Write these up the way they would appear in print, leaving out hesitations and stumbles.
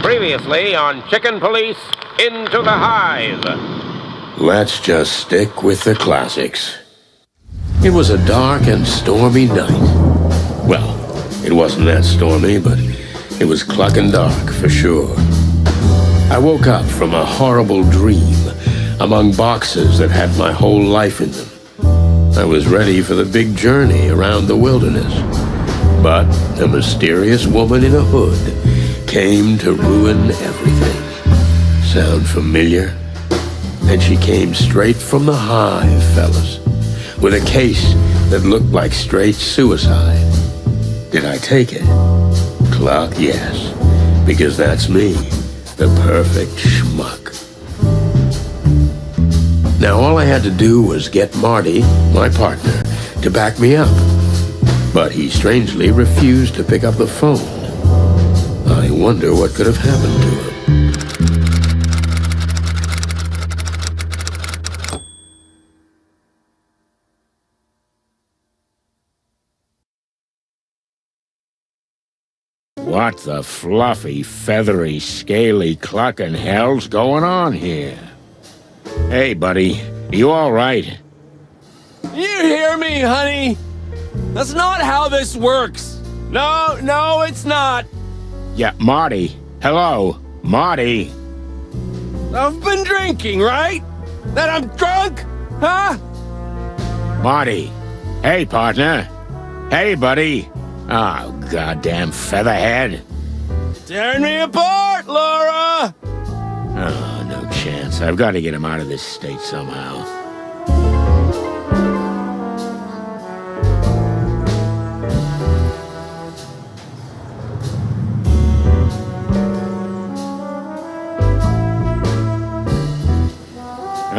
Previously on Chicken Police Into the Hive. Let's just stick with the classics. It was a dark and stormy night. Well, it wasn't that stormy, but it was clucking dark for sure. I woke up from a horrible dream among boxes that had my whole life in them. I was ready for the big journey around the wilderness. But a mysterious woman in a hood came to ruin everything. Sound familiar? And she came straight from the Hive, fellas, with a case that looked like straight suicide. Did I take it? Cluck, yes, because that's me, the perfect schmuck. Now all I had to do was get Marty, my partner, to back me up. But he strangely refused to pick up the phone. I wonder what could have happened to him. What the fluffy, feathery, scaly clucking hell's going on here? Hey, buddy, you all right? You hear me, honey? That's not how this works. No, it's not. Yeah, Marty. Hello, Marty. I've been drinking, right? That I'm drunk? Huh? Marty. Hey, partner. Hey, buddy. Oh, goddamn featherhead. Tearing me apart, Laura! Oh, no chance. I've got to get him out of this state somehow.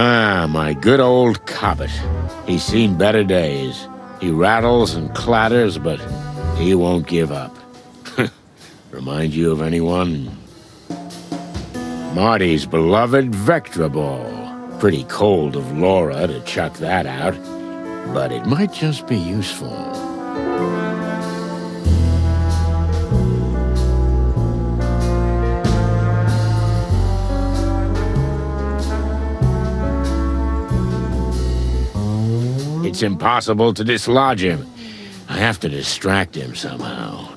Ah, my good old Cobbett. He's seen better days. He rattles and clatters, but he won't give up. Remind you of anyone? Marty's beloved Vectra Ball. Pretty cold of Laura to chuck that out, but it might just be useful. It's impossible to dislodge him. I have to distract him somehow.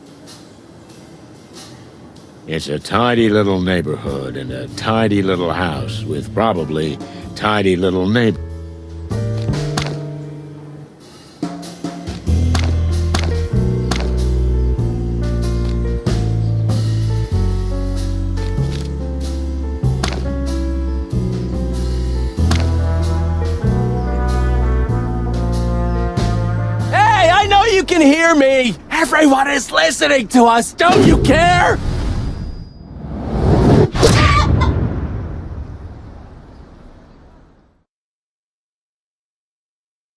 It's a tidy little neighborhood and a tidy little house with probably tidy little neighbors. You can hear me! Everyone is listening to us! Don't you care?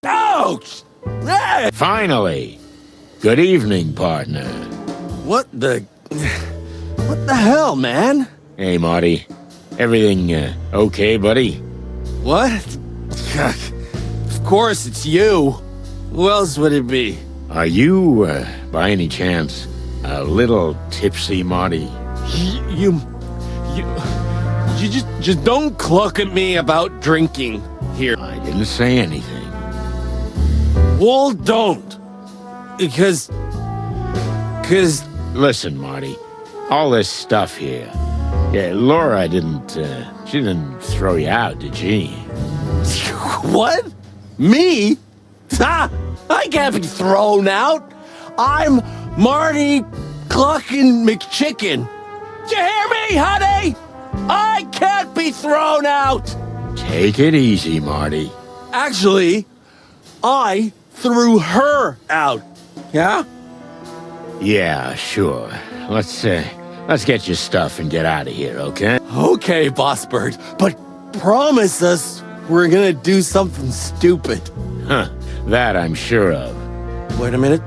Ouch! Hey! Finally! Good evening, partner. What the hell, man? Hey, Marty. Everything, okay, buddy? What? Of course it's you. Who else would it be? Are you, by any chance, a little tipsy, Marty? You just don't cluck at me about drinking here. I didn't say anything. Well, don't. Because... Listen, Marty. All this stuff here. Yeah, Laura she didn't throw you out, did she? What? Me? Ha! I can't be thrown out. I'm Marty Cluckin' McChicken. Did you hear me, honey? I can't be thrown out. Take it easy, Marty. Actually, I threw her out. Yeah? Yeah, sure. Let's get your stuff and get out of here, okay? Okay, Boss Bird, but promise us we're gonna do something stupid. Huh. That I'm sure of. Wait a minute.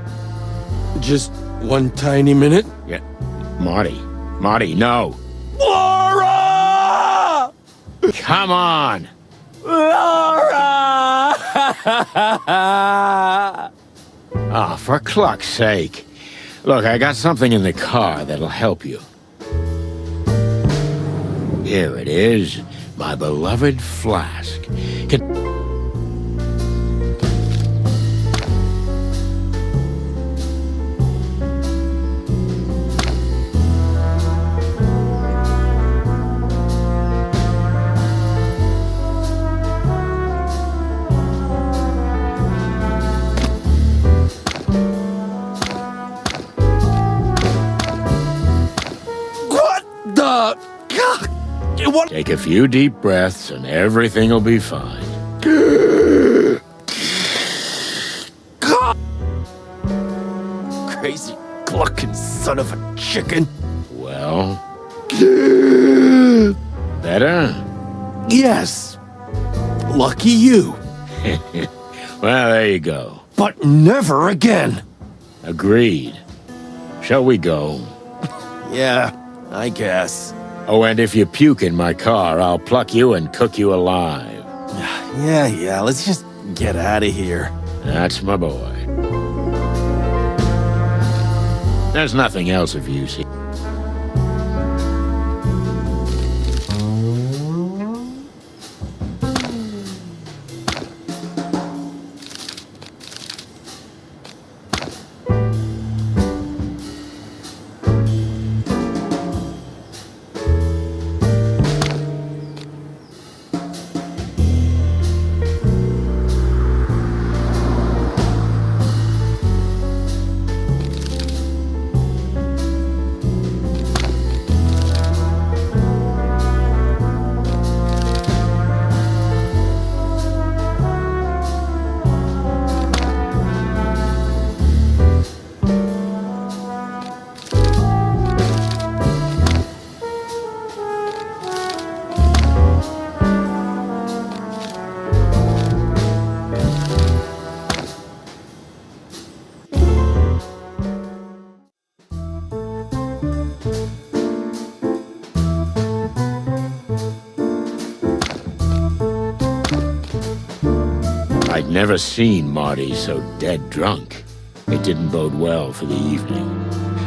Just one tiny minute. Yeah. Marty, no. Laura! Come on! Laura! Ah, for cluck's sake. Look, I got something in the car that'll help you. Here it is, my beloved flask. What the? What? Take a few deep breaths and everything will be fine. Crazy clucking son of a chicken. Well? Better? Yes. Lucky you. Well, there you go. But never again. Agreed. Shall we go? Yeah, I guess. Oh, and if you puke in my car, I'll pluck you and cook you alive. Yeah, let's just get out of here. That's my boy. There's nothing else of use here. I'd never seen Marty so dead drunk. It didn't bode well for the evening.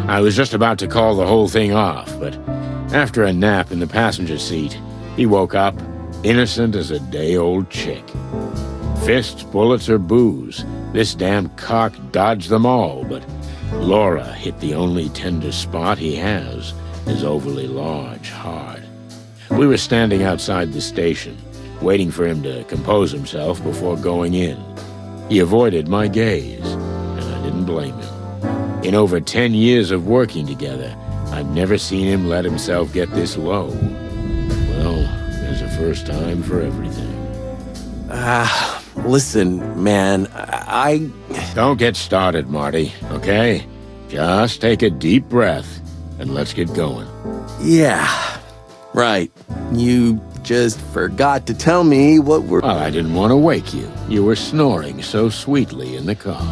I was just about to call the whole thing off, but after a nap in the passenger seat, he woke up, innocent as a day-old chick. Fists, bullets, or booze, this damn cock dodged them all, but Laura hit the only tender spot he has, his overly large heart. We were standing outside the station, waiting for him to compose himself before going in. He avoided my gaze, and I didn't blame him. In over 10 years of working together, I've never seen him let himself get this low. Well, there's a first time for everything. Listen, man, I... Don't get started, Marty, okay? Just take a deep breath, and let's get going. Yeah, right. You just forgot to tell me what we're... Well, I didn't want to wake you. You were snoring so sweetly in the car.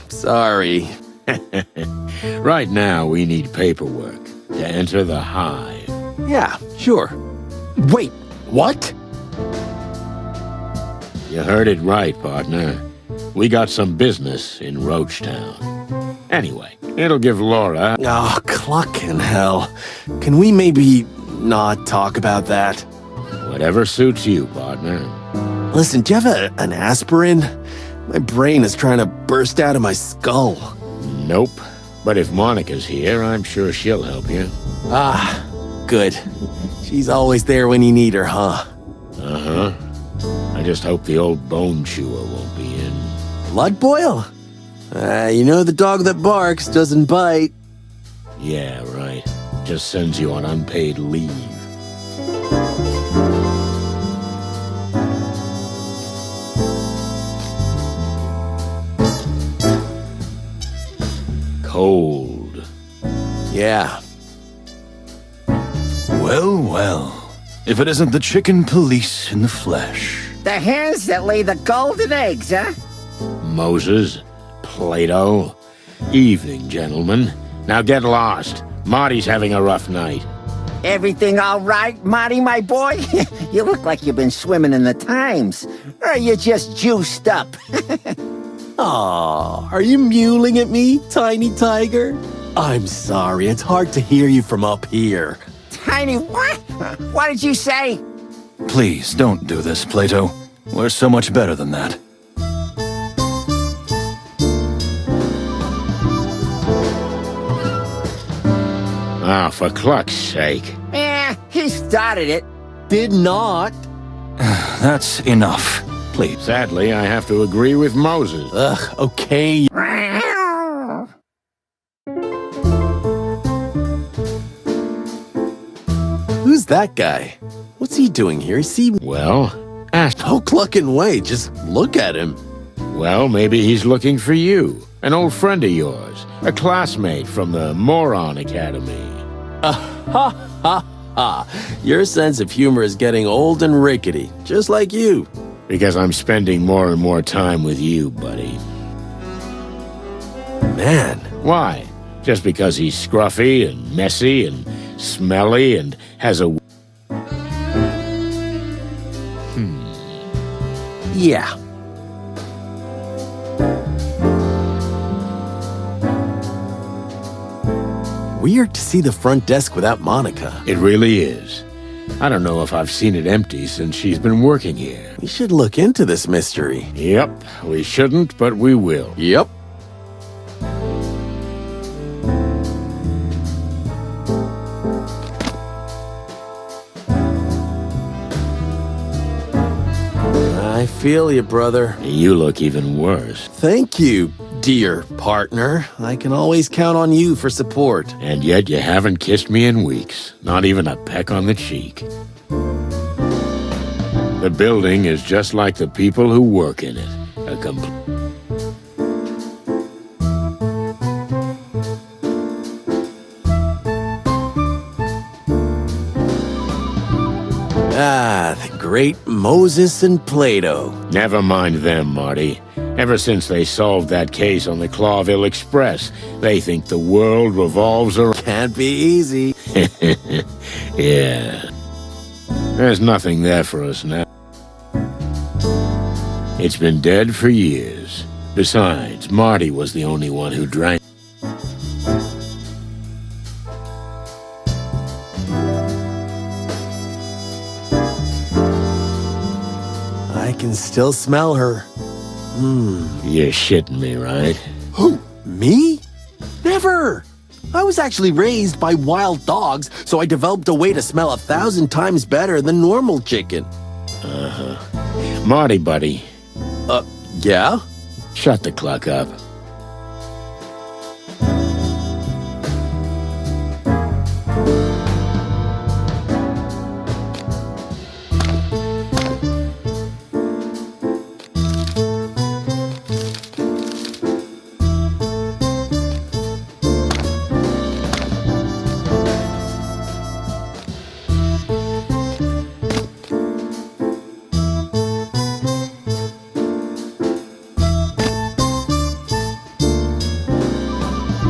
Sorry. Right now, we need paperwork to enter the Hive. Yeah, sure. Wait, what? You heard it right, partner. We got some business in Roachtown. Anyway, it'll give Laura... Oh, clucking hell. Can we maybe not talk about that? Whatever suits you, partner. Listen, do you have an aspirin? My brain is trying to burst out of my skull. Nope. But if Monica's here, I'm sure she'll help you. Ah, good. She's always there when you need her, huh? Uh-huh. I just hope the old bone chewer won't be in. Blood boil? You know the dog that barks doesn't bite. Yeah, right. Just sends you on unpaid leave. Cold. Yeah. Well. If it isn't the chicken police in the flesh. The hens that lay the golden eggs, huh? Moses, Plato. Evening, gentlemen. Now get lost. Marty's having a rough night. Everything all right, Marty, my boy? You look like you've been swimming in the Times. Or are you just juiced up? Aw, are you mewling at me, tiny tiger? I'm sorry, it's hard to hear you from up here. tiny what? What did you say? Please, don't do this, Plato. We're so much better than that. Ah, for cluck's sake. He started it. Did not. That's enough. Please. Sadly, I have to agree with Moses. Ugh, okay. Who's that guy? What's he doing here? Is he... Well, ask. No clucking way. Just look at him. Well, maybe he's looking for you. An old friend of yours. A classmate from the Moron Academy. Your sense of humor is getting old and rickety, just like you. Because I'm spending more and more time with you, buddy. Man. Why? Just because he's scruffy and messy and smelly and has a... Yeah. Weird to see the front desk without Monica. It really is. I don't know if I've seen it empty since she's been working here. We should look into this mystery. Yep, we shouldn't, but we will. Yep. I feel you, brother. You look even worse. Thank you, dear partner. I can always count on you for support. And yet you haven't kissed me in weeks. Not even a peck on the cheek. The building is just like the people who work in it. A complete... Ah, the great Moses and Plato. Never mind them, Marty. Ever since they solved that case on the Clawville Express, they think the world revolves around... Can't be easy. Yeah. There's nothing there for us now. It's been dead for years. Besides, Marty was the only one who drank. I can still smell her. You're shitting me, right? Who? Me? Never! I was actually raised by wild dogs, so I developed a way to smell 1,000 times better than normal chicken. Marty, buddy, Yeah? shut the cluck up.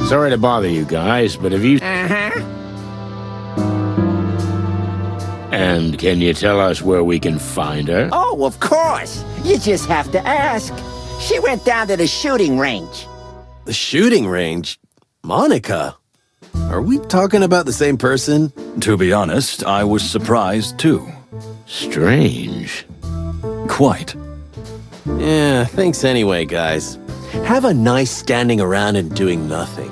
Sorry to bother you guys, but have you... And can you tell us where we can find her? Oh, of course. You just have to ask. She went down to the shooting range. The shooting range? Monica? Are we talking about the same person? To be honest, I was surprised too. Strange. Quite. Yeah, thanks anyway, guys. Have a nice standing around and doing nothing.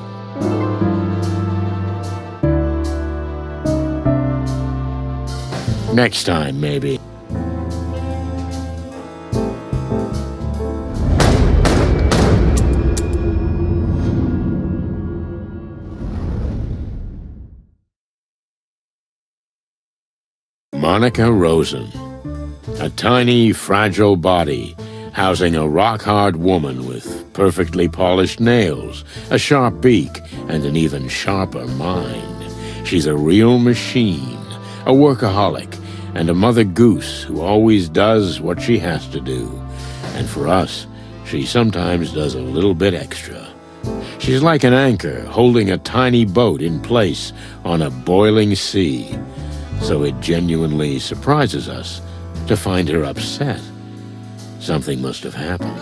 Next time, maybe. Monica Rosen. A tiny, fragile body housing a rock-hard woman with perfectly polished nails, a sharp beak, and an even sharper mind. She's a real machine, a workaholic, and a mother goose who always does what she has to do. And for us, she sometimes does a little bit extra. She's like an anchor holding a tiny boat in place on a boiling sea. So it genuinely surprises us to find her upset. Something must have happened.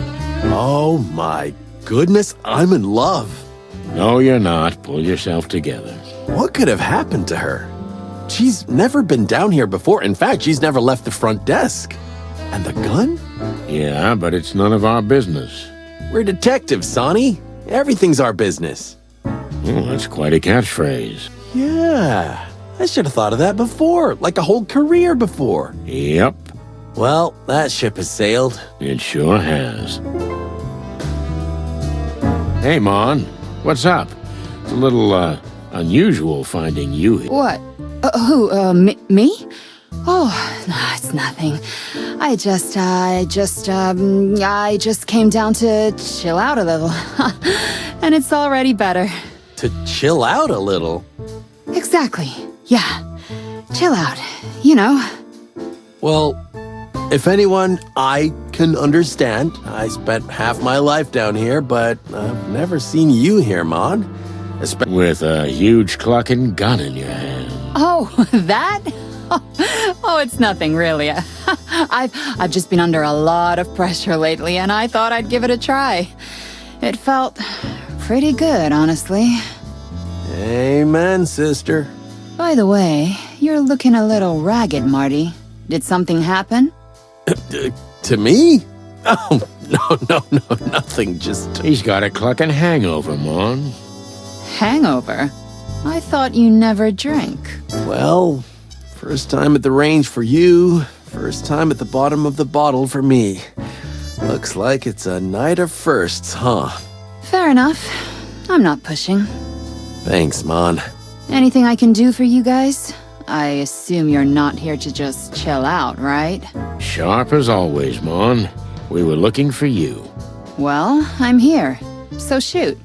Oh my goodness, I'm in love. No, you're not. Pull yourself together. What could have happened to her? She's never been down here before. In fact, she's never left the front desk. And the gun? Yeah, but it's none of our business. We're detectives, Sonny. Everything's our business. Oh, that's quite a catchphrase. Yeah, I should have thought of that before, like a whole career before. Yep, Well, that ship has sailed. it sure has. Hey, Mon, what's up? It's a little, unusual finding you here. What? Me? Oh, no, it's nothing. I just came down to chill out a little. And it's already better. To chill out a little. Exactly. Yeah. Chill out. You know. Well, if anyone, I can understand. I spent half my life down here, but I've never seen you here, Mon. With a huge clucking gun in your hand. Oh, that? Oh, it's nothing really. I've just been under a lot of pressure lately, and I thought I'd give it a try. It felt pretty good, honestly. Amen, sister. By the way, you're looking a little ragged, Marty. Did something happen? To me? Oh, no, nothing. Just... He's got a clucking hangover, Mon. Hangover? I thought you never drank. Well, first time at the range for you. First time at the bottom of the bottle for me. Looks like it's a night of firsts, huh? Fair enough. I'm not pushing. Thanks, Mon. Anything I can do for you guys? I assume you're not here to just chill out, right? Sharp as always, Mon. We were looking for you. Well, I'm here. So shoot.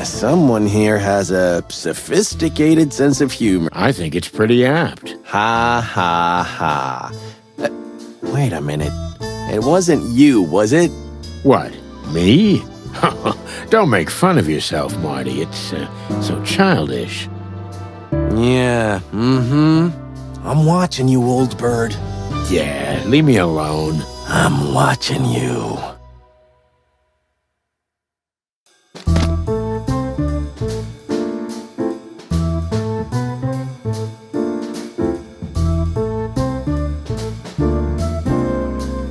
Someone here has a sophisticated sense of humor. I think it's pretty apt. Ha ha ha. Wait a minute. It wasn't you, was it? What, me? Don't make fun of yourself, Marty. It's so childish. Yeah, I'm watching you, old bird. Yeah, leave me alone. I'm watching you.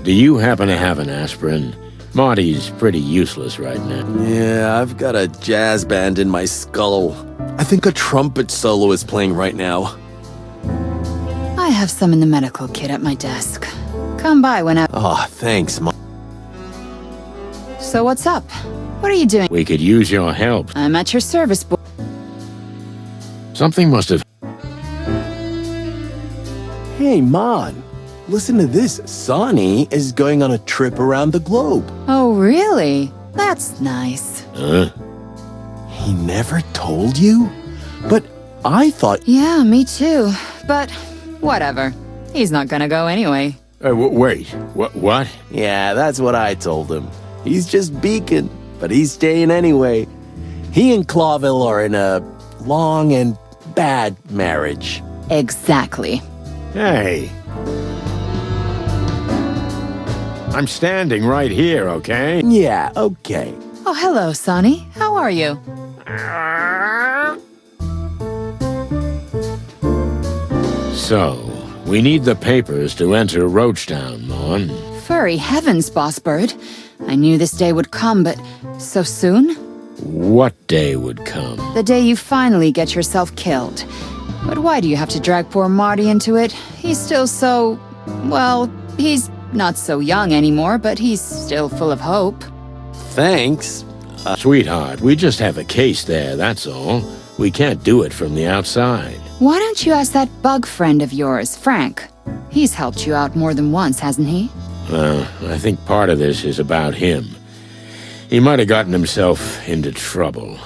Do you happen to have an aspirin? Marty's pretty useless right now. Yeah, I've got a jazz band in my skull. I think a trumpet solo is playing right now. I have some in the medical kit at my desk. Come by whenever. Oh, thanks, Mom. So what's up? What are you doing? We could use your help. I'm at your service, boy. Something must have... Hey, Mon. Listen to this. Sonny is going on a trip around the globe. Oh, really? That's nice. Huh? He never told you? But I thought... Yeah, me too. But whatever. He's not gonna go anyway. Wait, what? Yeah, that's what I told him. He's just beacon, but he's staying anyway. He and Clawville are in a long and bad marriage. Exactly. Hey. I'm standing right here, okay? Yeah, okay. Oh, hello, Sonny. How are you? So, we need the papers to enter Roachtown, Mon. Furry heavens, Boss Bird. I knew this day would come, but so soon? What day would come? The day you finally get yourself killed. But why do you have to drag poor Marty into it? He's still so... well, he's not so young anymore, but he's still full of hope. Thanks. Sweetheart, we just have a case there, that's all. We can't do it from the outside. Why don't you ask that bug friend of yours, Frank? He's helped you out more than once, hasn't he? I think part of this is about him. He might have gotten himself into trouble.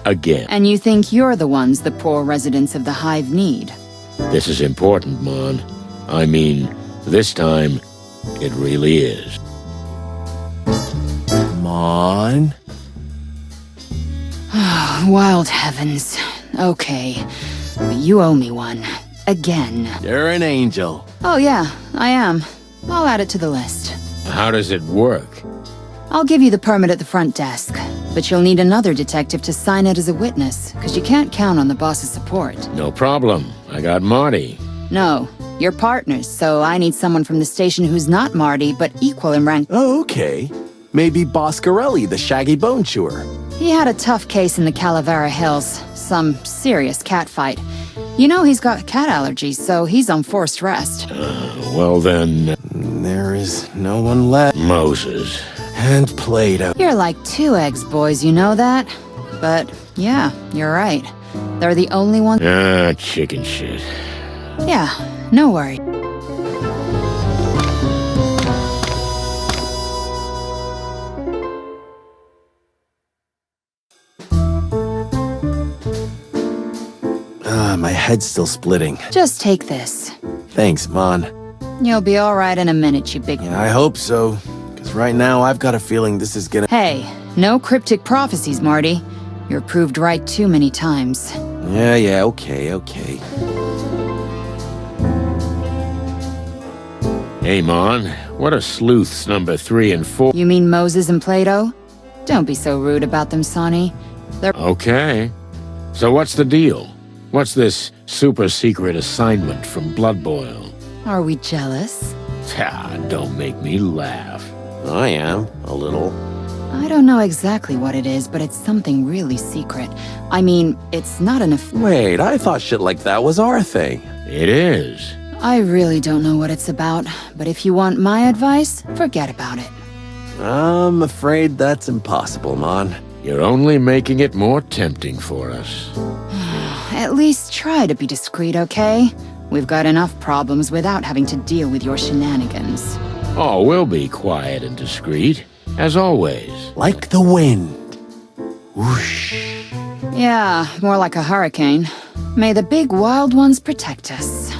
Again. And you think you're the ones the poor residents of the Hive need? This is important, Mon. I mean, this time, it really is. Mon? Wild heavens. Okay. But you owe me one. Again. You're an angel. Oh yeah, I am. I'll add it to the list. How does it work? I'll give you the permit at the front desk, but you'll need another detective to sign it as a witness, because you can't count on the boss's support. No problem. I got Marty. No, you're partners, so I need someone from the station who's not Marty, but equal in rank. Oh, okay. Maybe Boscarelli, the shaggy bone chewer. He had a tough case in the Calavera Hills, some serious cat fight. You know he's got cat allergies, so he's on forced rest. Well then, There is no one left. Moses. And Plato. You're like 2 eggs, boys, you know that? But, yeah, you're right. They're the only ones. Ah, chicken shit. Yeah, no worry. My head's still splitting. Just take this. Thanks, Mon. You'll be all right in a minute, you big... Yeah, I hope so. Because right now, I've got a feeling this is gonna... Hey, no cryptic prophecies, Marty. You're proved right too many times. Yeah, okay. Hey, Mon. What are sleuths number 3 and 4? You mean Moses and Plato? Don't be so rude about them, Sonny. They're... Okay. So what's the deal? What's this super-secret assignment from Blood Boil? Are we jealous? Ah, don't make me laugh. I am, a little. I don't know exactly what it is, but it's something really secret. I mean, it's not enough... Wait, I thought shit like that was our thing. It is. I really don't know what it's about, but if you want my advice, forget about it. I'm afraid that's impossible, Mon. You're only making it more tempting for us. At least try to be discreet, okay? We've got enough problems without having to deal with your shenanigans. Oh, we'll be quiet and discreet, as always. Like the wind. Whoosh. Yeah, more like a hurricane. May the big wild ones protect us.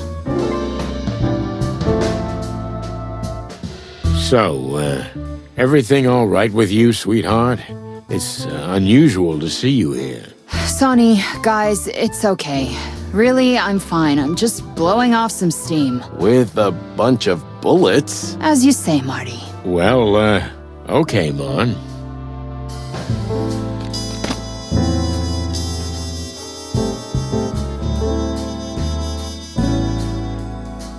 So, everything all right with you, sweetheart? It's unusual to see you here. Sonny, guys, it's okay. Really, I'm fine. I'm just blowing off some steam. With a bunch of bullets. As you say, Marty. Well, okay, Mon.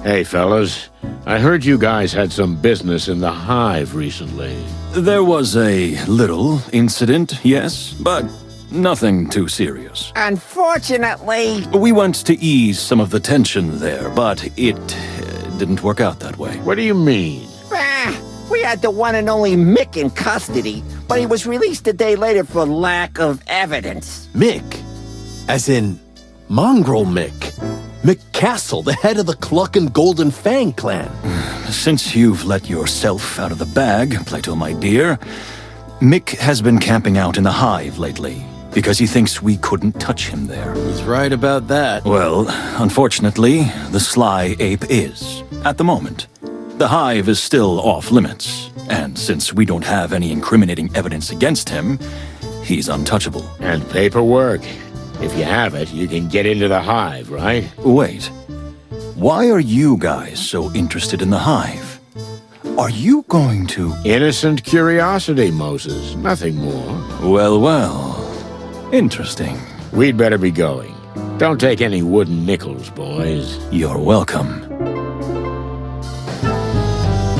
Hey, fellas. I heard you guys had some business in the Hive recently. There was a little incident, yes, but nothing too serious. Unfortunately, We went to ease some of the tension there, but it didn't work out that way. What do you mean? we had the one and only Mick in custody, but he was released a day later for lack of evidence. Mick. As in, Mongrel Mick. Mick Castle, the head of the Cluck and Golden Fang clan. Since you've let yourself out of the bag, Plato, my dear, Mick has been camping out in the Hive lately, because he thinks we couldn't touch him there. He's right about that. Well, unfortunately, the sly ape is, at the moment. The Hive is still off limits, and since we don't have any incriminating evidence against him, he's untouchable. And paperwork. If you have it, you can get into the Hive, right? Wait, why are you guys so interested in the Hive? Are you going to... Innocent curiosity, Moses. Nothing more. Well, interesting. We'd better be going. Don't take any wooden nickels, boys. You're welcome.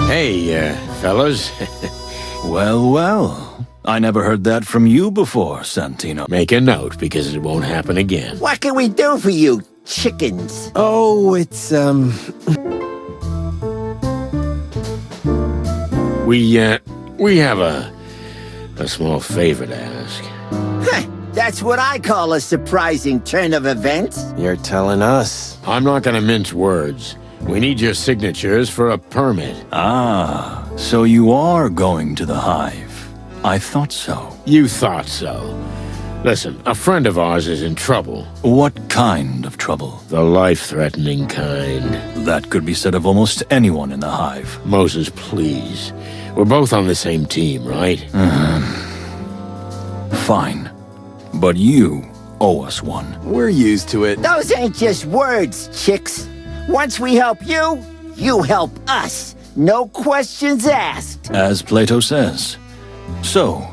Hey, fellas. Well, I never heard that from you before, Santino. Make a note, because it won't happen again. What can we do for you, chickens? Oh, it's, We have a small favor to ask. That's what I call a surprising turn of events. You're telling us. I'm not gonna mince words. We need your signatures for a permit. Ah, so you are going to the Hive. I thought so. You thought so. Listen, a friend of ours is in trouble. What kind of trouble? The life-threatening kind. That could be said of almost anyone in the Hive. Moses, please. We're both on the same team, right? Fine. But you owe us one. We're used to it. Those ain't just words, chicks. Once we help you, you help us. No questions asked. As Plato says, So,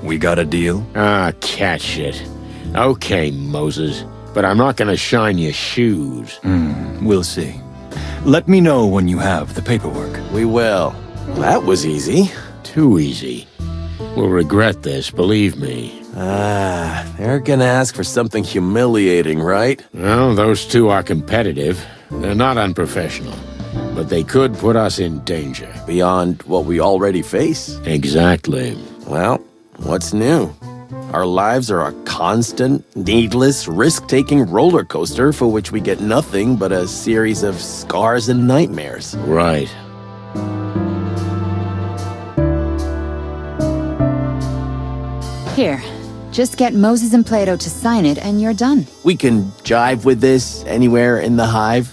we got a deal? Ah, cat shit. Okay, Moses, but I'm not gonna shine your shoes. We'll see. Let me know when you have the paperwork. We will. That was easy. Too easy. We'll regret this, believe me. They're gonna ask for something humiliating, right? Well, those two are competitive. They're not unprofessional, but they could put us in danger. Beyond what we already face? Exactly. Well, what's new? Our lives are a constant, needless, risk-taking roller coaster for which we get nothing but a series of scars and nightmares. Right. Here, just get Moses and Plato to sign it and you're done. We can jive with this anywhere in the Hive,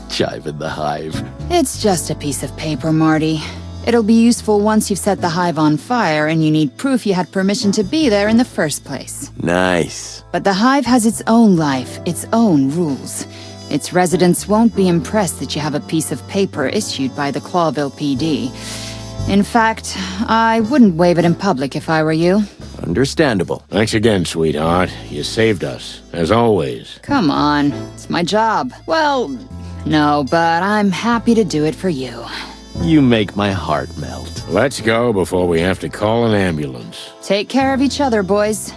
Jive in the Hive. It's just a piece of paper, Marty. It'll be useful once you've set the Hive on fire and you need proof you had permission to be there in the first place. Nice. But the Hive has its own life, its own rules. Its residents won't be impressed that you have a piece of paper issued by the Clawville PD. In fact, I wouldn't wave it in public if I were you. Understandable. Thanks again, sweetheart. You saved us, as always. Come on, it's my job. Well, no, but I'm happy to do it for you. You make my heart melt. Let's go before we have to call an ambulance. Take care of each other, boys.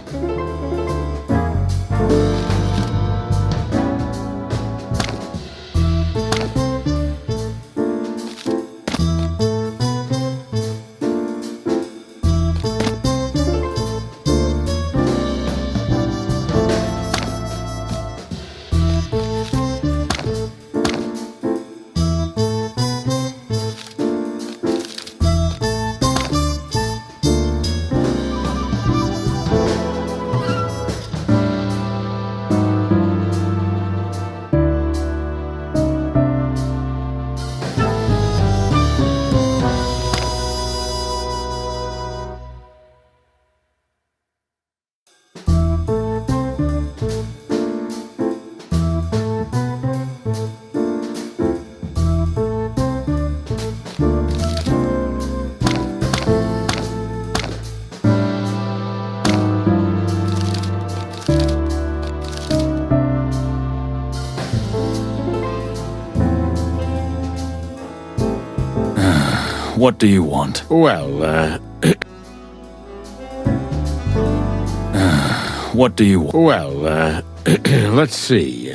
What do you want? Well, What do you want? well, let's see.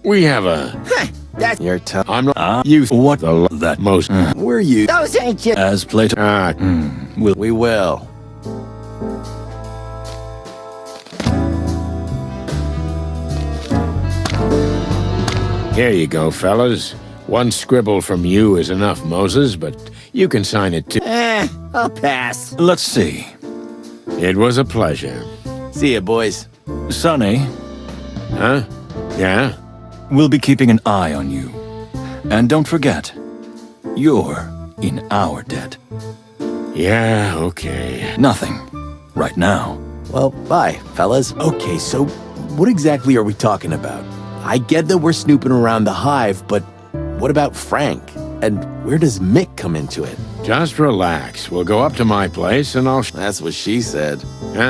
We have a... That's You're tough. I'm not... you... What the... that most... We're you. those ain't just as Plato? We will. Here you go, fellas. One scribble from you is enough, Moses, but you can sign it too. I'll pass. Let's see. It was a pleasure. See ya, boys. Sonny, Huh? Yeah? we'll be keeping an eye on you. And don't forget, you're in our debt. Yeah, okay. Nothing. Right now. Well, bye, fellas. Okay, so what exactly are we talking about? I get that we're snooping around the Hive, but what about Frank? And where does Mick come into it? Just relax. We'll go up to my place and I'll... That's what she said.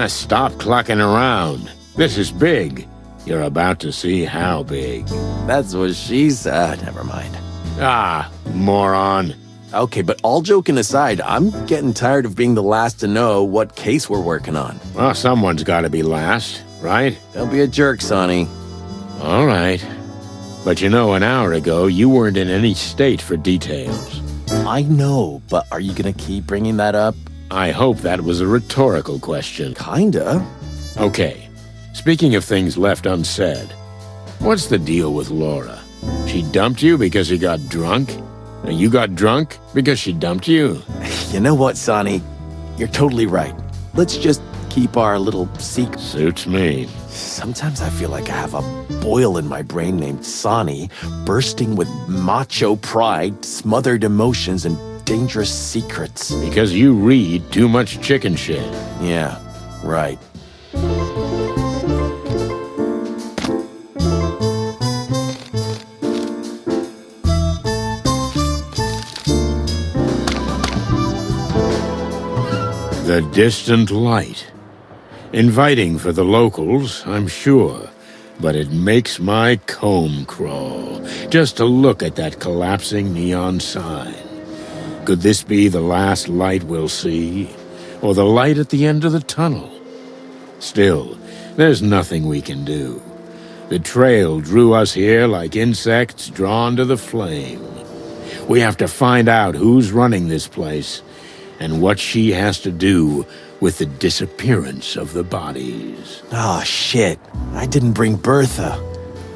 Stop clucking around. This is big. You're about to see how big. That's what she said. Never mind. Ah, moron. Okay, but all joking aside, I'm getting tired of being the last to know what case we're working on. Well, someone's got to be last, right? Don't be a jerk, Sonny. All right. But you know, an hour ago, you weren't in any state for details. I know, but are you gonna keep bringing that up? I hope that was a rhetorical question. Kinda. Okay. Speaking of things left unsaid, what's the deal with Laura? She dumped you because you got drunk? And you got drunk because she dumped you? You know what, Sonny? You're totally right. Let's just keep our little secret. Suits me. Sometimes I feel like I have a boil in my brain named Sonny, bursting with macho pride, smothered emotions, and dangerous secrets. Because you read too much chicken shit. Yeah, right. The distant light. Inviting for the locals, I'm sure. But it makes my comb crawl just to look at that collapsing neon sign. Could this be the last light we'll see? Or the light at the end of the tunnel? Still, there's nothing we can do. The trail drew us here like insects drawn to the flame. We have to find out who's running this place and what she has to do with the disappearance of the bodies. Oh, shit. I didn't bring Bertha.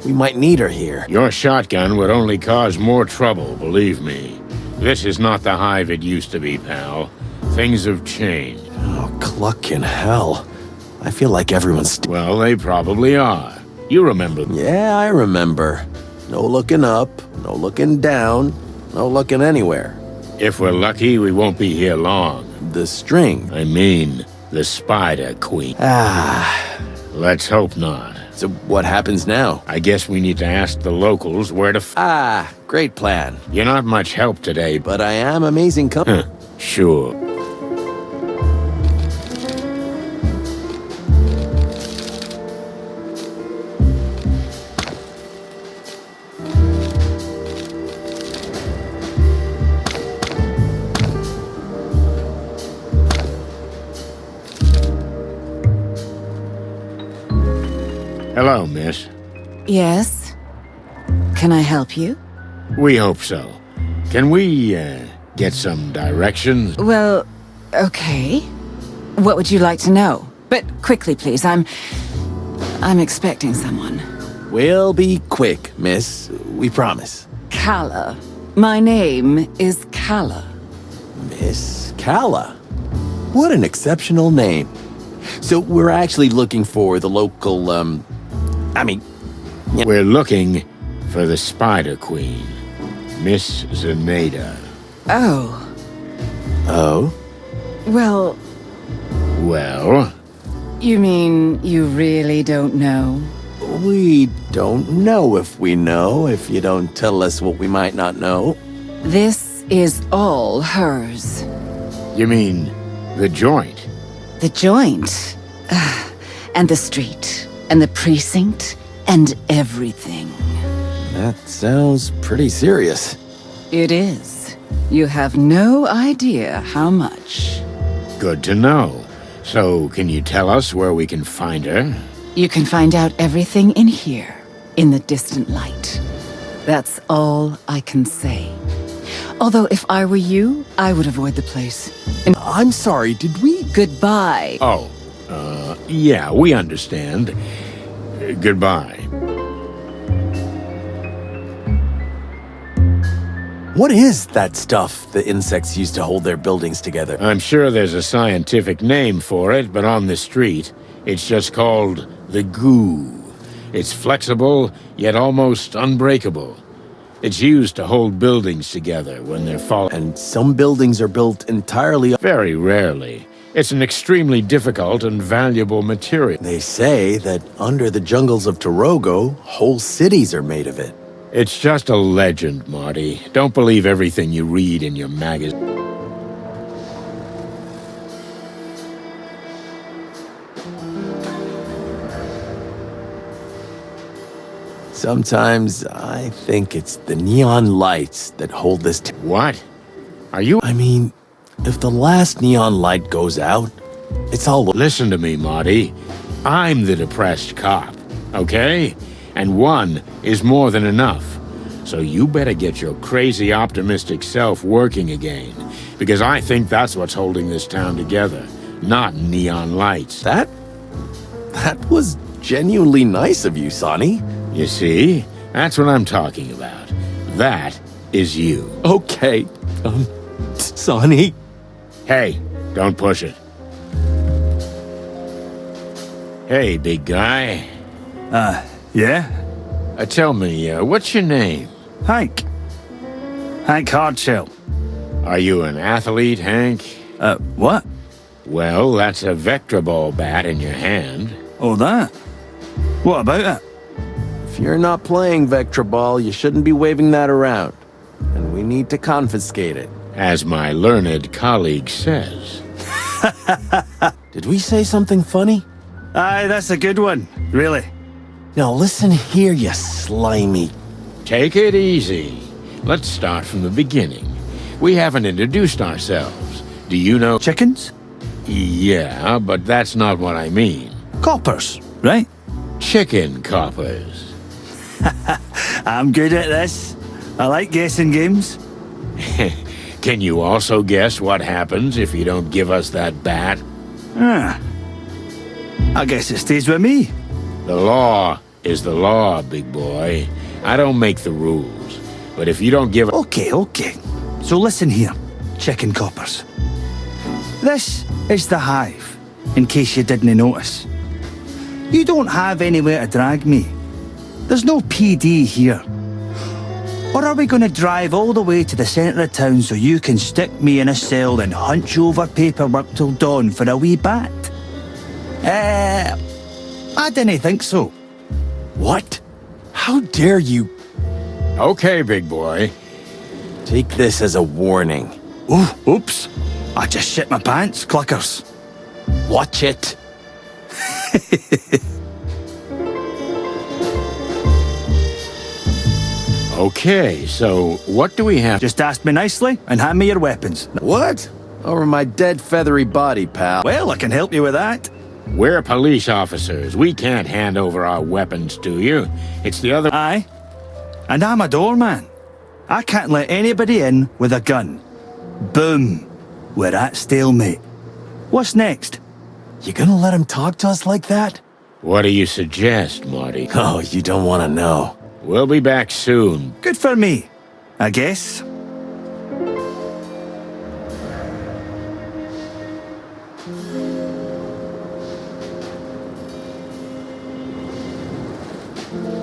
We might need her here. Your shotgun would only cause more trouble, believe me. This is not the Hive it used to be, pal. Things have changed. Oh, cluck in hell. I feel like everyone's... Well, they probably are. You remember. Yeah, I remember. No looking up, no looking down, no looking anywhere. If we're lucky, we won't be here long. The string. I mean, the Spider Queen. Let's hope not. So what happens now? I guess we need to ask the locals where to Great plan. You're not much help today, But I am amazing company. Sure. Hello, miss. Yes? Can I help you? We hope so. Can we, get some directions? Well, okay. What would you like to know? But quickly, please. I'm expecting someone. We'll be quick, miss. We promise. Calla. My name is Calla. Miss Calla. What an exceptional name. So we're actually looking for the local, We're looking for the Spider Queen, Miss Zenaida. Oh. Oh? Well, Well, you mean you really don't know? We don't know if you don't tell us what we might not know. This is all hers. you mean the joint? The joint. And the street. And the precinct. And everything. That sounds pretty serious. It is. You have no idea how much. Good to know. So, can you tell us where we can find her? You can find out everything in here, in the distant light. That's all I can say. Although if I were you, I would avoid the place. And I'm sorry, did we? goodbye. Oh, yeah, we understand. Goodbye. What is that stuff the insects use to hold their buildings together? I'm sure there's a scientific name for it, but on the street, it's just called the goo. It's flexible, yet almost unbreakable. It's used to hold buildings together when they're falling. And some buildings are built entirely... Very rarely. It's an extremely difficult and valuable material. They say that under the jungles of Torogo, whole cities are made of it. It's just a legend, Marty. Don't believe everything you read in your magazine. Sometimes I think it's the neon lights that hold this... What? Are you... I mean, if the last neon light goes out, it's all... Listen to me, Marty. I'm the depressed cop, okay? And one is more than enough. So you better get your crazy optimistic self working again. Because I think that's what's holding this town together. Not neon lights. That was genuinely nice of you, Sonny. You see? That's what I'm talking about. That is you. Okay, Sonny. Hey, don't push it. Hey, big guy. Yeah? Tell me, what's your name? Hank. Hank Hardshell. Are you an athlete, Hank? What? Well, that's a Vector ball bat in your hand. Oh, that? What about it? If you're not playing Vector Ball, you shouldn't be waving that around. And we need to confiscate it. As my learned colleague says. Did we say something funny? Aye, that's a good one. Really. Now listen here, you slimy... Take it easy. Let's start from the beginning. We haven't introduced ourselves. Do you know... Chickens? Yeah, but that's not what I mean. Coppers, right? Chicken coppers. I'm good at this. I like guessing games. Can you also guess what happens if you don't give us that bat? I guess it stays with me. The law is the law, big boy. I don't make the rules. But if you don't give... Okay. So listen here, chicken coppers. This is the Hive, in case you didn't notice. You don't have anywhere to drag me. There's no PD here. Or are we going to drive all the way to the centre of town so you can stick me in a cell and hunch over paperwork till dawn for a wee bat? I didn't think so. What? How dare you? Okay, big boy. Take this as a warning. Oh, oops. I just shit my pants, cluckers. Watch it. Okay, so what do we have? Just ask me nicely and hand me your weapons. What? Over my dead feathery body, pal. Well, I can help you with that. We're police officers. We can't hand over our weapons to you. It's the other... Aye. And I'm a doorman. I can't let anybody in with a gun. Boom. We're at stalemate. What's next? You gonna let him talk to us like that? What do you suggest, Marty? Oh, you don't want to know. We'll be back soon. Good for me, I guess.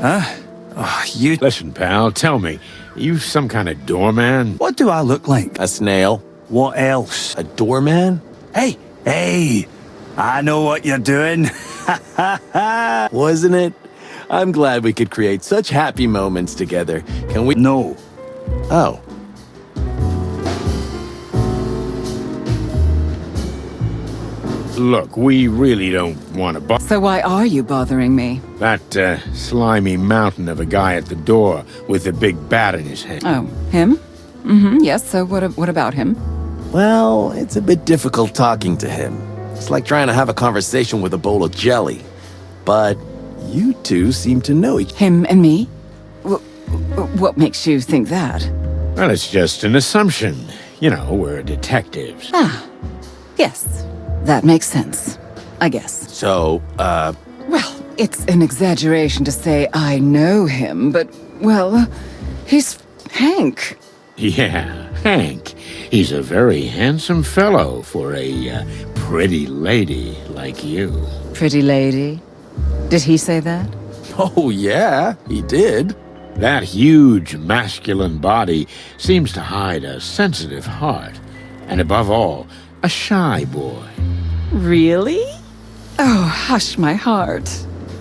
Huh? Oh, you... Listen, pal, tell me, you some kind of doorman? What do I look like? A snail? What else? A doorman? Hey! I know what you're doing. Wasn't it? I'm glad we could create such happy moments together. Can we? No. Oh. Look, we really don't want to bother So why are you bothering me? that slimy mountain of a guy at the door with a big bat in his hand. Oh, him? Yes, so what about him? Well, it's a bit difficult talking to him. It's like trying to have a conversation with a bowl of jelly. But you two seem to know each other. Him and me? What makes you think that? Well, it's just an assumption. You know, we're detectives. Yes, that makes sense, I guess. So, Well, it's an exaggeration to say I know him, but, well, he's Hank. Yeah, Hank. He's a very handsome fellow for a pretty lady like you. Pretty lady. Did he say that? oh yeah, he did. That huge masculine body seems to hide a sensitive heart. And above all, a shy boy. Really? Oh, hush my heart.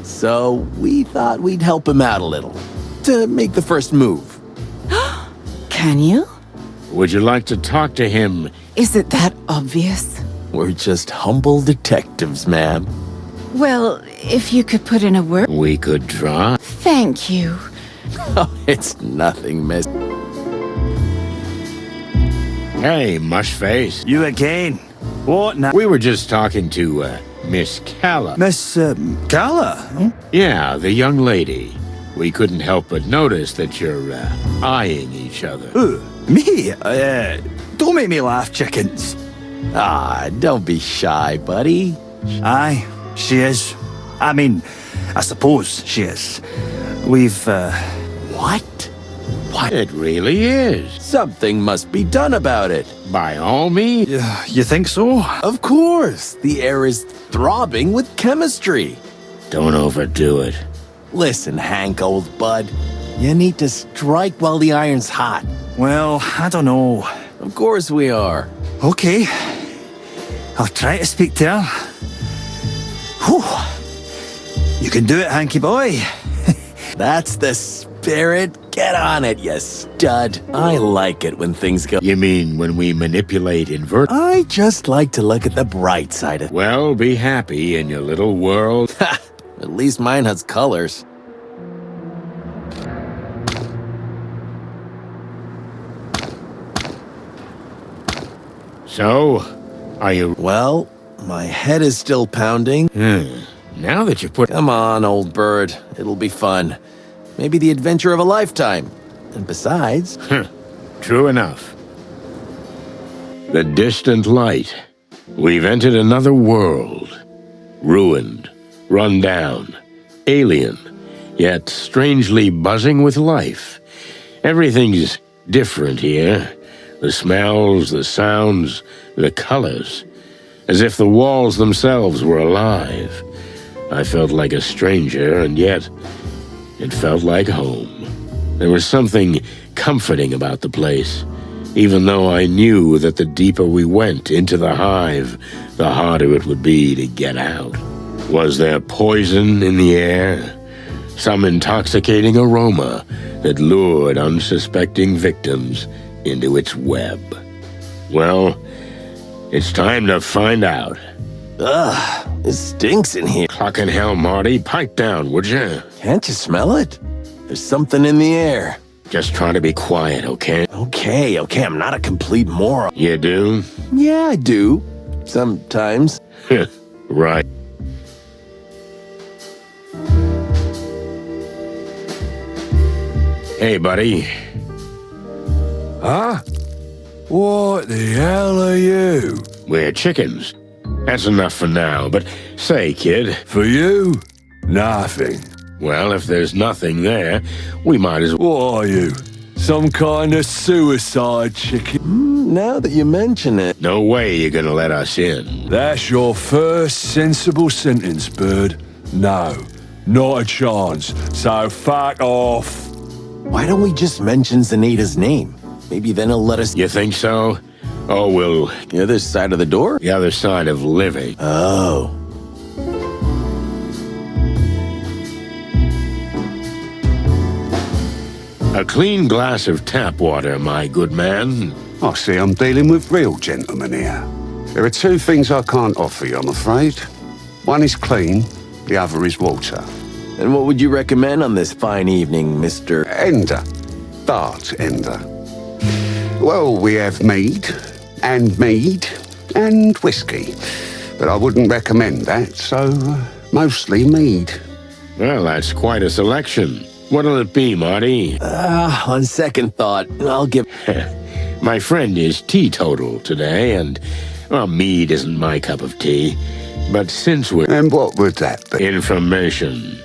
So we thought we'd help him out a little. To make the first move. Can you? Would you like to talk to him? Is it that obvious? We're just humble detectives, ma'am. Well, if you could put in a word. We could try. Thank you. Oh, it's nothing, miss. Hey, Mushface. You again. What now? We were just talking to, Miss Calla. Miss, Calla? Huh? Yeah, the young lady. We couldn't help but notice that you're, eyeing each other. Who? Me? Don't make me laugh, chickens. Ah, don't be shy, buddy. Aye, she is. I mean, I suppose she is. We've, What? What? It really is. Something must be done about it. By all means. you think so? Of course. The air is throbbing with chemistry. Don't overdo it. Listen, Hank, old bud. You need to strike while the iron's hot. Well, I don't know. Of course we are. Okay. I'll try to speak to her. Whew. You can do it, Hanky boy. That's the spirit. Get on it, you stud. I like it when things go. You mean when we manipulate invert? I just like to look at the bright side of. Well, be happy in your little world. At least mine has colors. So, are you... Well, my head is still pounding. Now that you put... Come on, old bird. It'll be fun. Maybe the adventure of a lifetime. And besides... True enough. The distant light. We've entered another world. Ruined, run down, alien, yet strangely buzzing with life. Everything's different here. The smells, the sounds, the colors. As if the walls themselves were alive. I felt like a stranger, and yet it felt like home. There was something comforting about the place, even though I knew that the deeper we went into the hive, the harder it would be to get out. Was there poison in the air? Some intoxicating aroma that lured unsuspecting victims into its web? Well, it's time to find out. Ugh, it stinks in here. Fucking hell, Marty, pipe down, would you? Can't you smell it? There's something in the air. Just try to be quiet, okay? Okay, I'm not a complete moron. You do? Yeah, I do. Sometimes. Right. Hey, buddy. Huh? What the hell are you? We're chickens. That's enough for now, but say, kid. For you? Nothing. Well, if there's nothing there, we might as well... What are you? Some kind of suicide chicken? Now that you mention it. No way you're gonna let us in. That's your first sensible sentence, bird. No, not a chance. So fuck off. Why don't we just mention Zaneta's name? Maybe then he'll let us... You think so? Oh, well... The other side of the door? The other side of living. Oh. A clean glass of tap water, my good man. I see I'm dealing with real gentlemen here. There are two things I can't offer you, I'm afraid. One is clean, the other is water. And what would you recommend on this fine evening, Mr. Ender. Bartender. Well, we have mead, and whiskey. But I wouldn't recommend that, so mostly mead. Well, that's quite a selection. What'll it be, Marty? On second thought, I'll give... My friend is teetotal today, and, well, mead isn't my cup of tea. But since we're... And what would that be? Information.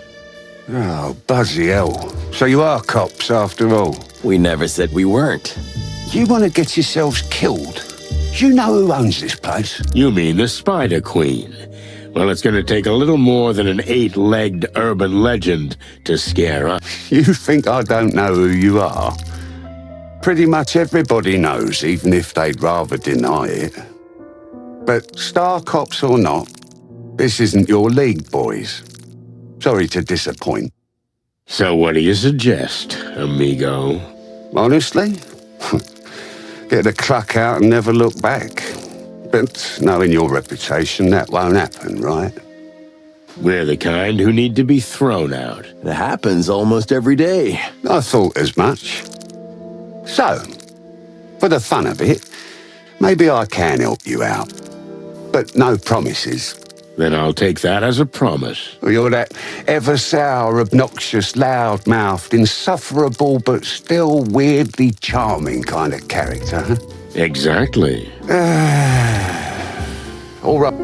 Oh, bloody hell. So you are cops after all? We never said we weren't. You want to get yourselves killed? Do you know who owns this place? You mean the Spider Queen? Well, it's going to take a little more than an 8-legged urban legend to scare us. You think I don't know who you are? Pretty much everybody knows, even if they'd rather deny it. But star cops or not, this isn't your league, boys. Sorry to disappoint. So what do you suggest, amigo? Honestly? Get the cluck out and never look back. But knowing your reputation, that won't happen, right? We're the kind who need to be thrown out. It happens almost every day. I thought as much. So, for the fun of it, maybe I can help you out. But no promises. Then I'll take that as a promise. You're that ever-sour, obnoxious, loud-mouthed, insufferable, but still weirdly charming kind of character, huh? Exactly. All right.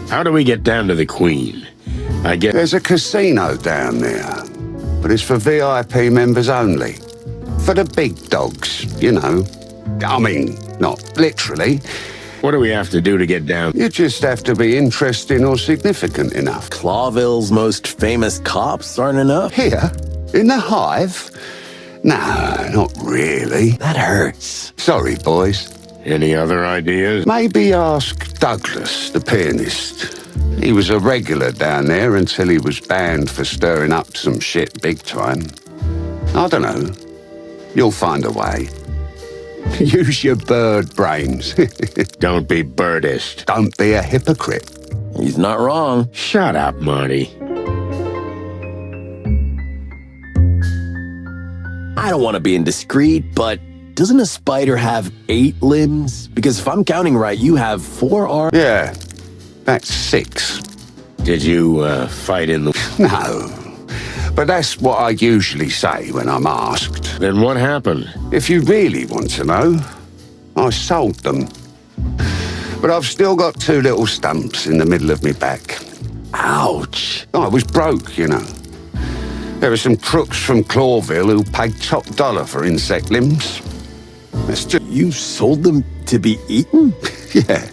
How do we get down to the Queen? I get... There's a casino down there, but it's for VIP members only. For the big dogs, you know. I mean, Not literally. What do we have to do to get down? You just have to be interesting or significant enough. Clawville's most famous cops aren't enough? Here? In the Hive? No, not really. That hurts. Sorry, boys. Any other ideas? Maybe ask Douglas, the pianist. He was a regular down there until he was banned for stirring up some shit big time. I don't know. You'll find a way. Use your bird brains. Don't be birdist. Don't be a hypocrite. He's not wrong. Shut up, Marty. I don't want to be indiscreet, but doesn't a spider have 8 limbs? Because if I'm counting right, you have 4 arms. Yeah, that's 6. Did you, fight in the... No, but that's what I usually say when I'm asked. Then what happened? If you really want to know, I sold them. But I've still got 2 little stumps in the middle of my back. Ouch. I was broke, you know. There were some crooks from Clawville who paid top dollar for insect limbs. That's just... You sold them to be eaten? Yeah,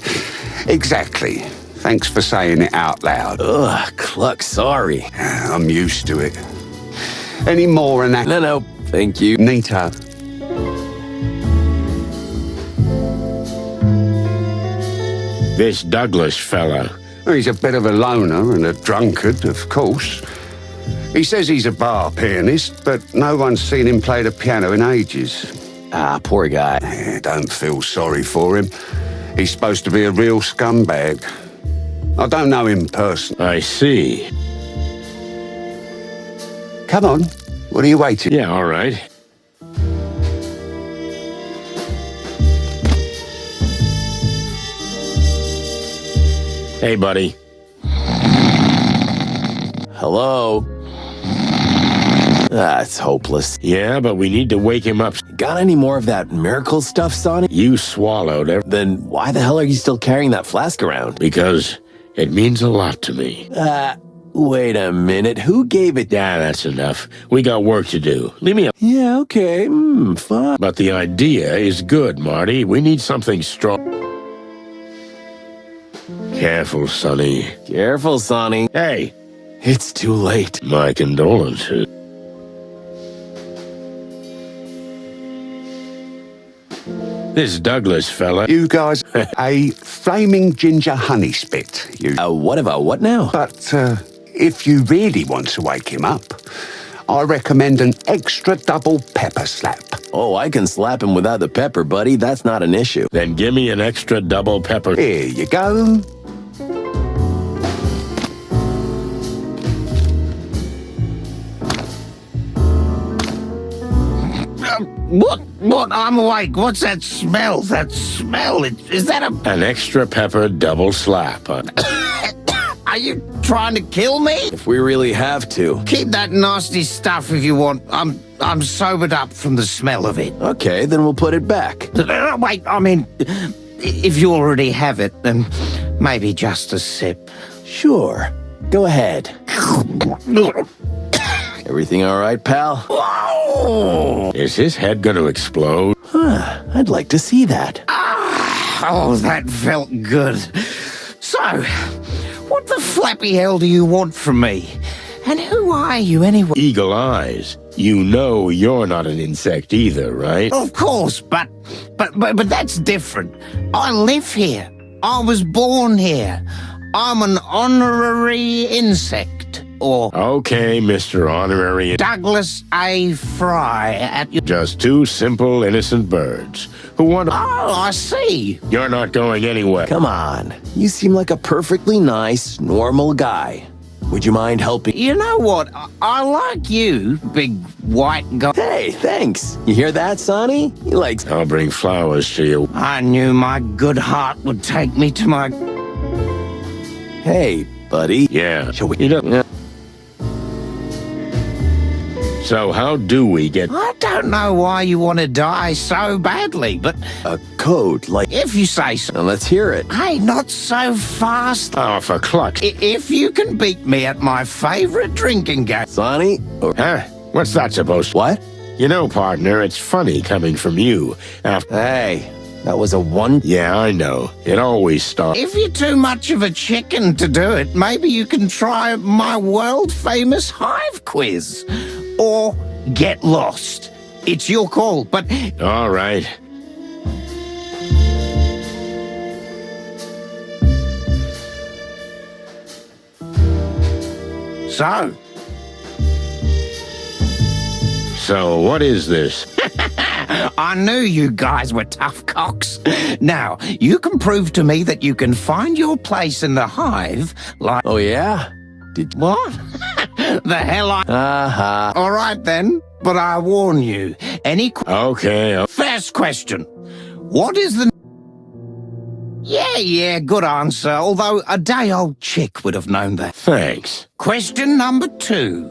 exactly. Thanks for saying it out loud. Ugh, Cluck, sorry. I'm used to it. Any more than that? No, thank you. Neato. This Douglas fella. Well, he's a bit of a loner and a drunkard, of course. He says he's a bar pianist, but no one's seen him play the piano in ages. Ah, poor guy. Don't feel sorry for him. He's supposed to be a real scumbag. I don't know him personally. I see. Come on. What are you waiting? Yeah, all right. Hey, buddy. Hello? Ah, it's hopeless. Yeah, but we need to wake him up. Got any more of that miracle stuff, Sonny? You swallowed it. Then why the hell are you still carrying that flask around? Because it means a lot to me. Wait a minute. Who gave it? Yeah, that's enough. We got work to do. Leave me alone. Yeah, okay. Fine. But the idea is good, Marty. We need something strong. Careful, Sonny. Careful, Sonny. Hey, It's too late. my condolences. This Douglas fella. You guys, a flaming ginger honey spit. What now? But if you really want to wake him up, I recommend an extra double pepper slap. Oh, I can slap him without the pepper, buddy. That's not an issue. Then give me an extra double pepper. Here you go. What? I'm awake. What's that smell? Is that a... An extra pepper double slap. Are you trying to kill me? If we really have to. Keep that nasty stuff if you want. I'm sobered up from the smell of it. Okay, then we'll put it back. Wait, I mean, if you already have it, then maybe just a sip. Sure. Go ahead. Everything all right, pal? Is his head going to explode? I'd like to see that. Oh, that felt good. So, what the flappy hell do you want from me? And who are you anyway? Eagle eyes. You know you're not an insect either, right? Of course, but that's different. I live here. I was born here. I'm an honorary insect. Or Okay, Mr. Honorary. Douglas A. Fry at your... Just 2 simple, innocent birds who want to... Oh, I see. You're not going anywhere. Come on. You seem like a perfectly nice, normal guy. Would you mind helping? You know what? I like you, big white guy. Hey, thanks. You hear that, Sonny? He likes... I'll bring flowers to you. I knew my good heart would take me to my... Hey, buddy. Yeah. Shall we... He doesn't... Yeah. So how do we get... I don't know why you want to die so badly, but A code, like... if you say so. Now let's hear it. Hey, not so fast. Oh, for cluck. If you can beat me at my favorite drinking game. Sonny? Or... Huh? What's that supposed to... What? You know, partner, it's funny coming from you. After... Hey, That was a one. Yeah, I know. It always starts. If you're too much of a chicken to do it, maybe you can try my world-famous Hive quiz. Or get lost. It's your call, but... All right. So, what is this? I knew you guys were tough cocks. Now, you can prove to me that you can find your place in the Hive like... Oh, yeah? What? The hell I... Uh-huh. All right, then. But I warn you, Okay. First question. What is the... Yeah, good answer. Although a day-old chick would have known that. Thanks. Question number 2.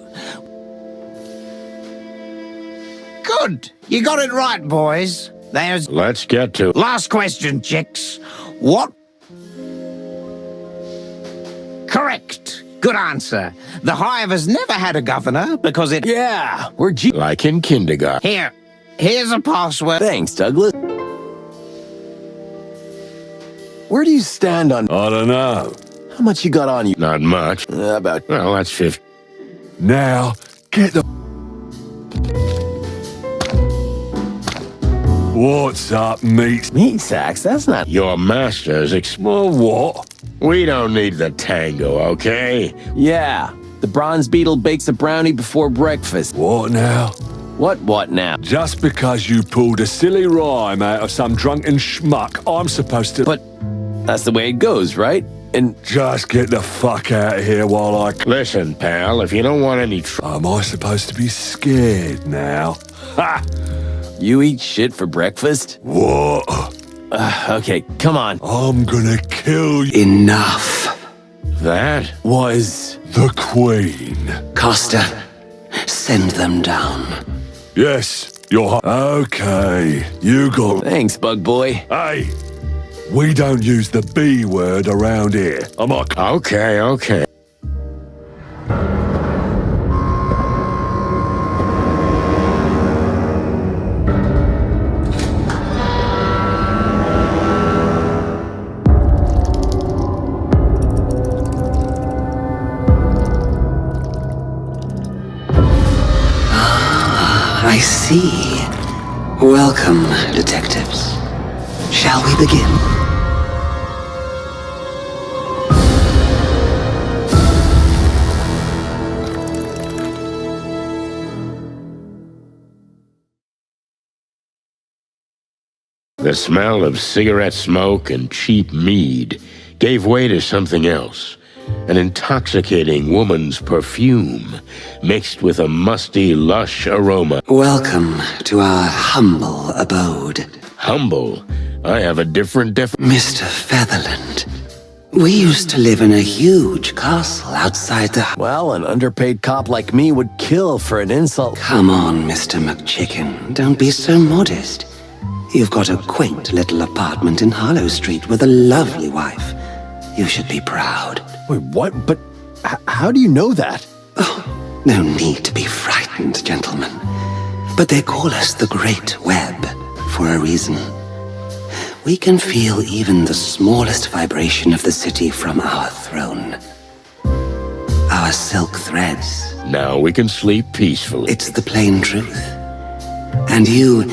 Good. You got it right, boys. There's... Let's get to... Last question, chicks. What... Correct. Good answer. The Hive has never had a governor because it... Yeah, Like in kindergarten. Here's a password. Thanks, Douglas. Where do you stand on... I don't know. How much you got on you? Not much. About... Well, that's 50. Now, get the... What's up, meat? Meat sacks? That's not... Your master's Well, what? We don't need the tango, okay? Yeah, the bronze beetle bakes a brownie before breakfast. What now? What now? Just because you pulled a silly rhyme out of some drunken schmuck, I'm supposed to... But that's the way it goes, right? And... Just get the fuck out of here while I... Listen, pal, if you don't want any Am I supposed to be scared now? Ha! You eat shit for breakfast? What? Okay, come on. I'm gonna kill you. Enough. That Was... The Queen. Costa, send them down. Yes, you're... Okay, you got... Thanks, bug boy. Hey, we don't use the B word around here. Am I... Okay. I see. Welcome, detectives. Shall we begin? The smell of cigarette smoke and cheap mead gave way to something else. An intoxicating woman's perfume mixed with a musty, lush aroma. Welcome to our humble abode. Humble? I have a different Mr. Featherland, we used to live in a huge castle outside the... Well, an underpaid cop like me would kill for an insult. Come on, Mr. McChicken, don't be so modest. You've got a quaint little apartment in Harlow Street with a lovely wife. You should be proud. Wait, what? But how do you know that? Oh, no need to be frightened, gentlemen. But they call us the Great Web for a reason. We can feel even the smallest vibration of the city from our throne. Our silk threads. Now we can sleep peacefully. It's the plain truth. And you,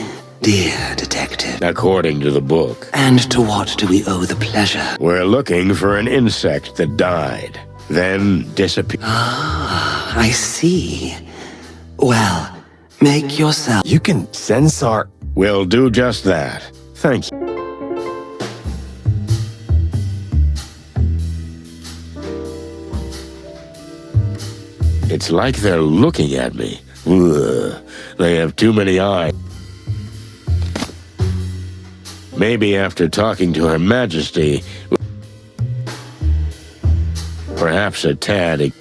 dear detective. According to the book. And to what do we owe the pleasure? We're looking for an insect that died, then disappeared. Ah, I see. Well, make yourself... You can sense our... We'll do just that. Thank you. It's like they're looking at me. Ugh, they have too many eyes. Maybe after talking to Her Majesty, perhaps a tad.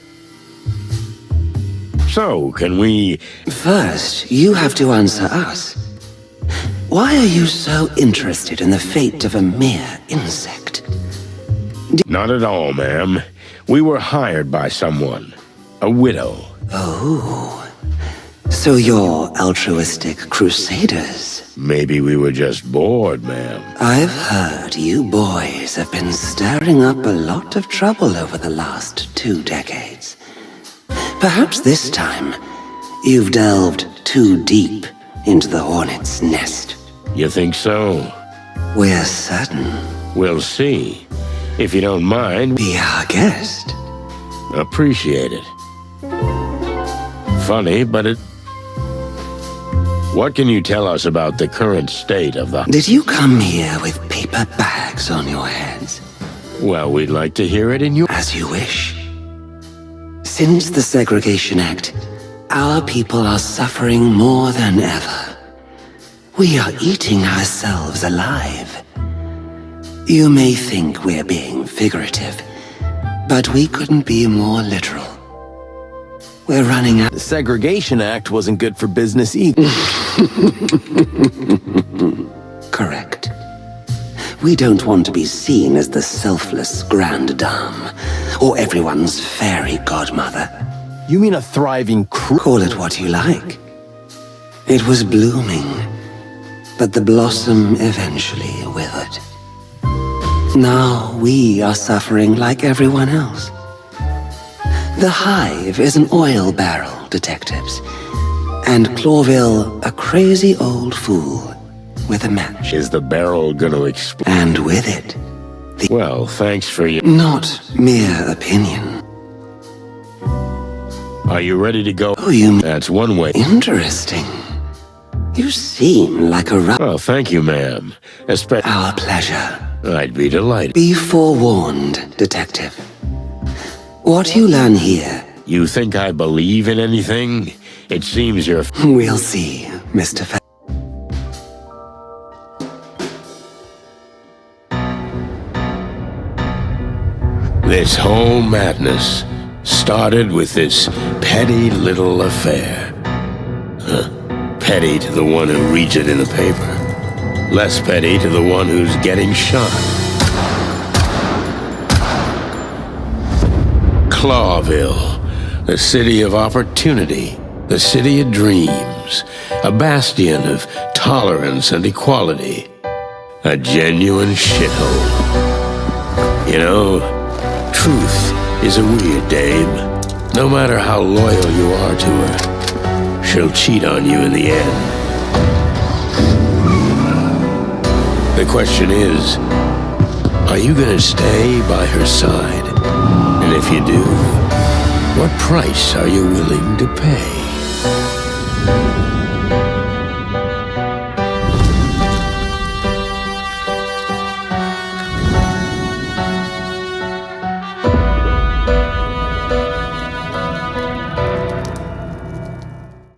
So, can we... First, you have to answer us. Why are you so interested in the fate of a mere insect? Not at all, ma'am. We were hired by someone. A widow. Oh. So you're altruistic crusaders? Maybe we were just bored, ma'am. I've heard you boys have been stirring up a lot of trouble over the last 2 decades. Perhaps this time, you've delved too deep into the hornet's nest. You think so? We're certain. We'll see. If you don't mind, Be our guest. appreciate it. Funny, but it... What can you tell us about the current state of the... Did you come here with paper bags on your heads? Well, we'd like to hear it in your... As you wish. Since the Segregation Act, our people are suffering more than ever. We are eating ourselves alive. You may think we're being figurative, but we couldn't be more literal. We're running out. The Segregation Act wasn't good for business either. Correct. We don't want to be seen as the selfless grande dame, or everyone's fairy godmother. You mean a thriving crew? Call it what you like. It was blooming, but the blossom eventually withered. Now we are suffering like everyone else. The Hive is an oil barrel, detectives, and Clawville a crazy old fool with a match. Is the barrel gonna explode? And with it, Well, thanks for your... not mere opinion. Are you ready to go? Oh, you... That's one way. Interesting. You seem like a Oh, thank you, ma'am. Especially... Our pleasure. I'd be delighted. Be forewarned, detective. What you learn here... You think I believe in anything? It seems you're... We'll see, Mr. This whole madness started with this petty little affair. Petty to the one who reads it in the paper. Less petty to the one who's getting shot. Clawville, the city of opportunity, the city of dreams, a bastion of tolerance and equality, a genuine shithole. You know, truth is a weird dame. No matter how loyal you are to her, she'll cheat on you in the end. The question is, are you gonna stay by her side? And if you do, what price are you willing to pay?